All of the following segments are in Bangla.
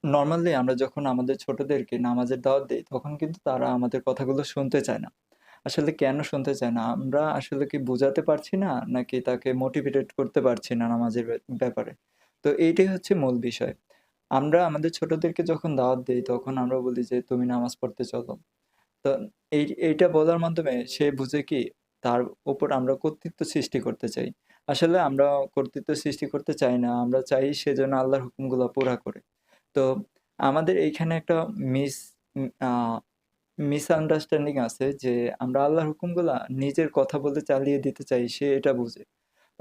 নরমালি আমরা যখন আমাদের ছোটদেরকে নামাজের দাওয়াত দেই, তখন কিন্তু তারা আমাদের কথাগুলো শুনতে চায় না। আসলে কেন শুনতে চায় না? আমরা আসলে কি বুঝাতে পারছি না? নাকি তাকে মোটিভেটেড করতে পারছি না নামাজের ব্যাপারে? তো এইটাই হচ্ছে মূল বিষয়। আমরা আমাদের ছোটদেরকে যখন দাওয়াত দেই, তখন আমরা বলি যে, "তুমি নামাজ পড়তে চলো।" তো এইটা বলার মাধ্যমে সে বুঝে কি তার উপর আমরা কর্তৃত্ব সৃষ্টি করতে চাই। আসলে আমরা কর্তৃত্ব সৃষ্টি করতে চাই না। আমরা চাই সে যেন আল্লাহর হুকুমগুলা পুরা করে। তো আমাদের এইখানে একটা মিস উম আ মিসআন্ডারস্ট্যান্ডিং আছে যে আমরা আল্লাহর হুকুমগুলা নিজের কথা বলে চালিয়ে দিতে চাই, সে এটা বুঝে,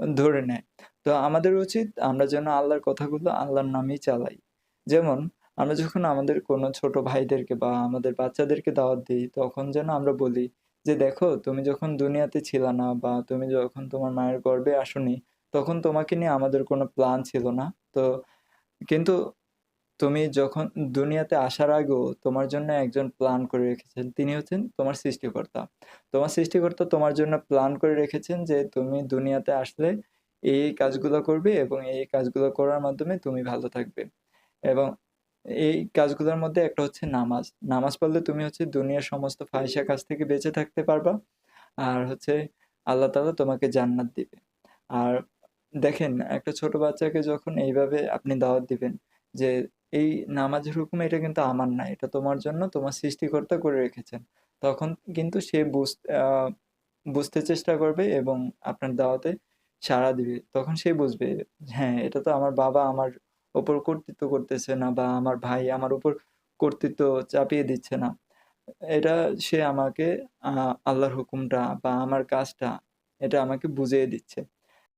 ধরে নেয়। তো আমাদের উচিত আমরা যেন আল্লাহর কথাগুলো আল্লাহর নামেই চালাই। যেমন আমরা যখন আমাদের কোনো ছোট ভাইদেরকে বা আমাদের বাচ্চাদেরকে দাওয়াত দেই, তখন যেন আমরা বলি যে, "দেখো তুমি যখন দুনিয়াতে ছিলা না বা তুমি যখন তোমার মায়ের গর্ভে আসোনি, তখন তোমাকে নিয়ে আমাদের কোনো প্ল্যান ছিল না। তো কিন্তু তুমি যখন দুনিয়াতে আসার আগেও তোমার জন্য একজন প্ল্যান করে রেখেছেন। তিনি হচ্ছেন তোমার সৃষ্টিকর্তা। তোমার সৃষ্টিকর্তা তোমার জন্য প্ল্যান করে রেখেছেন যে তুমি দুনিয়াতে আসলে এই কাজগুলো করবে এবং এই কাজগুলো করার মাধ্যমে তুমি ভালো থাকবে। এবং এই কাজগুলোর মধ্যে একটা হচ্ছে নামাজ। নামাজ পড়লে তুমি হচ্ছে দুনিয়ার সমস্ত ফাহিশা কাজ থেকে বেঁচে থাকতে পারবা। আর হচ্ছে আল্লাহ তাআলা তোমাকে জান্নাত দিবে। আর দেখেন একটা ছোট বাচ্চাকে যখন এইভাবে আপনি দাওয়াত দিবেন যে, "এই নামাজের হুকুম এটা কিন্তু আমার না। এটা তোমার জন্য তোমার সৃষ্টিকর্তা করে রেখেছেন।" তখন কিন্তু সে বুঝতে চেষ্টা করবে এবং আপনার দাওয়াতে সাড়া দিবে। তখন সে বুঝবে, হ্যাঁ, এটা তো আমার বাবা আমার উপর কর্তৃত্ব করতেছে না বা আমার ভাই আমার উপর কর্তৃত্ব চাপিয়ে দিচ্ছে না। এটা সে আমাকে আ আল্লাহর হুকুমটা বা আমার কাজটা এটা আমাকে বুঝিয়ে দিচ্ছে।